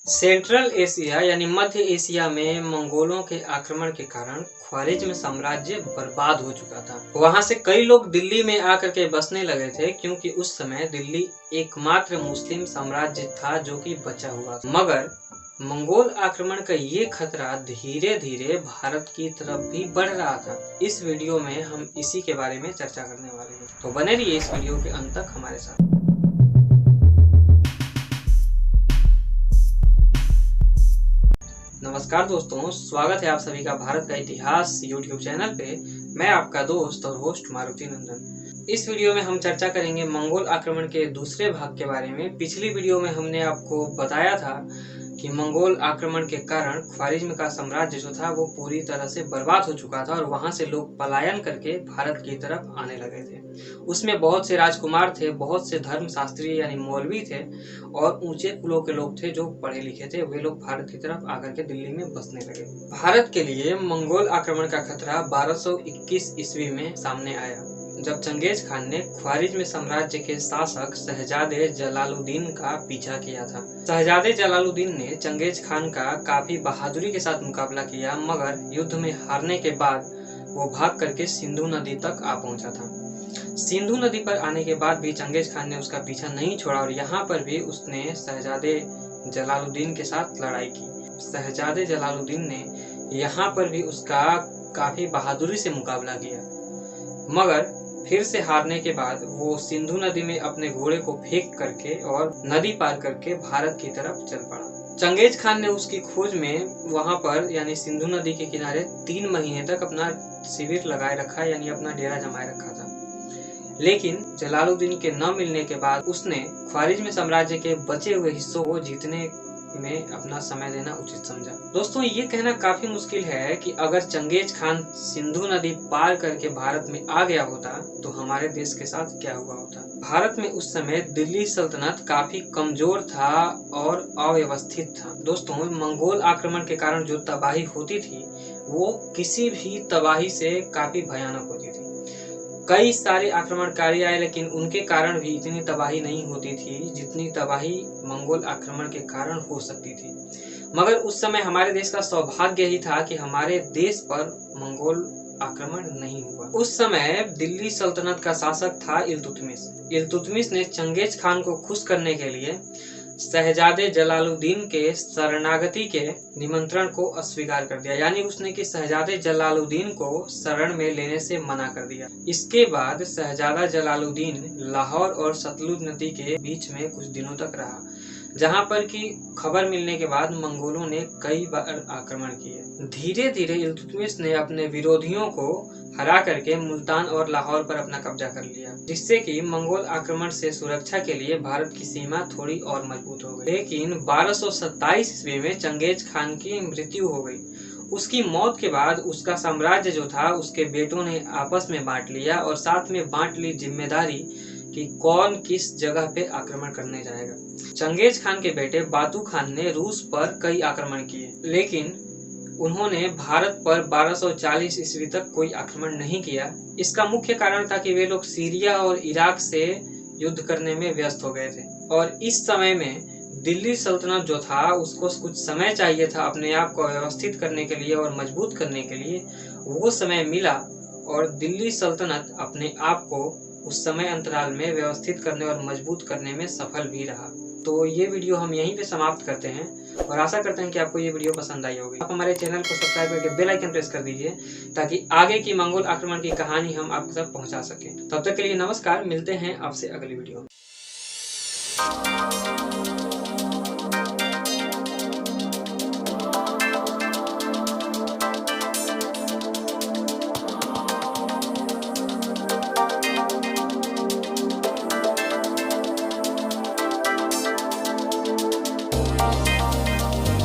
Central Asia यानी मध्य Asia में मंगोलों के आक्रमण के कारण ख्वारिज्म साम्राज्य बर्बाद हो चुका था। वहां से कई लोग दिल्ली में आकर के बसने लगे थे, क्योंकि उस समय दिल्ली एकमात्र मुस्लिम साम्राज्य था जो कि बचा हुआ था। मगर मंगोल आक्रमण का ये खतरा धीरे धीरे भारत की तरफ भी बढ़ रहा था। इस वीडियो में हम इसी के बारे में चर्चा करने वाले हैं, तो बने रहिए इस वीडियो के अंत तक हमारे साथ। नमस्कार दोस्तों, स्वागत है आप सभी का भारत का इतिहास यूट्यूब चैनल पे। मैं आपका दोस्त और होस्ट मारुति नंदन। इस वीडियो में हम चर्चा करेंगे मंगोल आक्रमण के दूसरे भाग के बारे में। पिछली वीडियो में हमने आपको बताया था कि मंगोल आक्रमण के कारण ख्वारिज्म का साम्राज्य जो था वो पूरी तरह से बर्बाद हो चुका था और वहां से लोग पलायन करके भारत की तरफ आने लगे थे। उसमें बहुत से राजकुमार थे, बहुत से धर्मशास्त्री यानी मौलवी थे और ऊंचे कुलों के लोग थे जो पढ़े लिखे थे। वे लोग भारत की तरफ आकर के दिल्ली में बसने लगे। भारत के लिए मंगोल आक्रमण का खतरा 1221 ईस्वी में सामने आया, जब चंगेज खान ने ख्वारिज्म साम्राज्य के शासक शहजादे जलालुद्दीन का पीछा किया था। शहजादे जलालुद्दीन ने चंगेज खान का काफी बहादुरी के साथ मुकाबला किया, मगर युद्ध में हारने के बाद वो भाग करके सिंधु नदी तक आ पहुंचा था। सिंधु नदी पर आने के बाद भी चंगेज खान ने उसका पीछा नहीं छोड़ा और यहाँ पर भी उसने शहजादे जलालुद्दीन के साथ लड़ाई की। शहजादे जलालुद्दीन ने यहाँ पर भी उसका काफी बहादुरी से मुकाबला किया, मगर फिर से हारने के बाद वो सिंधु नदी में अपने घोड़े को फेंक करके और नदी पार करके भारत की तरफ चल पड़ा। चंगेज खान ने उसकी खोज में वहां पर यानी सिंधु नदी के किनारे 3 महीने तक अपना शिविर लगाए रखा, यानी अपना डेरा जमाए रखा था। लेकिन जलालुद्दीन के न मिलने के बाद उसने ख्वारिज्म साम्राज्य के बचे हुए हिस्सों को जीतने में अपना समय देना उचित समझा। दोस्तों, ये कहना काफी मुश्किल है कि अगर चंगेज खान सिंधु नदी पार करके भारत में आ गया होता तो हमारे देश के साथ क्या हुआ होता। भारत में उस समय दिल्ली सल्तनत काफी कमजोर था और अव्यवस्थित था। दोस्तों, मंगोल आक्रमण के कारण जो तबाही होती थी वो किसी भी तबाही से काफी भयानक होती थी। कई सारे आक्रमणकारी आए, लेकिन उनके कारण भी इतनी तबाही नहीं होती थी जितनी तबाही मंगोल आक्रमण के कारण हो सकती थी। मगर उस समय हमारे देश का सौभाग्य ही था कि हमारे देश पर मंगोल आक्रमण नहीं हुआ। उस समय दिल्ली सल्तनत का शासक था इल्तुतमिश। इल्तुतमिश ने चंगेज खान को खुश करने के लिए शहजादे जलालुद्दीन के शरणागति के निमंत्रण को अस्वीकार कर दिया, यानी उसने कि शहजादे जलालुद्दीन को शरण में लेने से मना कर दिया। इसके बाद शहजादा जलालुद्दीन लाहौर और सतलुज नदी के बीच में कुछ दिनों तक रहा, जहां पर की खबर मिलने के बाद मंगोलों ने कई बार आक्रमण किए। धीरे धीरे इल्तुतमिश ने अपने विरोधियों को हरा करके मुल्तान और लाहौर पर अपना कब्जा कर लिया, जिससे कि मंगोल आक्रमण से सुरक्षा के लिए भारत की सीमा थोड़ी और मजबूत हो गई। लेकिन 1227 ईस्वी में चंगेज खान की मृत्यु हो गई। उसकी मौत के बाद उसका साम्राज्य जो था उसके बेटों ने आपस में बांट लिया और साथ में बांट ली जिम्मेदारी कि कौन किस जगह पे आक्रमण करने जाएगा। चंगेज खान के बेटे बातू खान ने रूस पर कई आक्रमण किए, लेकिन उन्होंने भारत पर 1240 ईस्वी तक कोई आक्रमण नहीं किया। इसका मुख्य कारण था कि वे लोग सीरिया और इराक से युद्ध करने में व्यस्त हो गए थे और इस समय में दिल्ली सल्तनत जो था उसको कुछ समय चाहिए था अपने आप को व्यवस्थित करने के लिए और मजबूत करने के लिए। वो समय मिला और दिल्ली सल्तनत अपने आप को उस समय अंतराल में व्यवस्थित करने और मजबूत करने में सफल भी रहा। तो ये वीडियो हम यहीं पे समाप्त करते हैं और आशा करते हैं कि आपको ये वीडियो पसंद आई होगी। आप हमारे चैनल को सब्सक्राइब करके बेल आइकन प्रेस कर दीजिए ताकि आगे की मंगोल आक्रमण की कहानी हम आप तक पहुंचा सकें। तब तक के लिए नमस्कार, मिलते हैं आपसे अगली वीडियो में।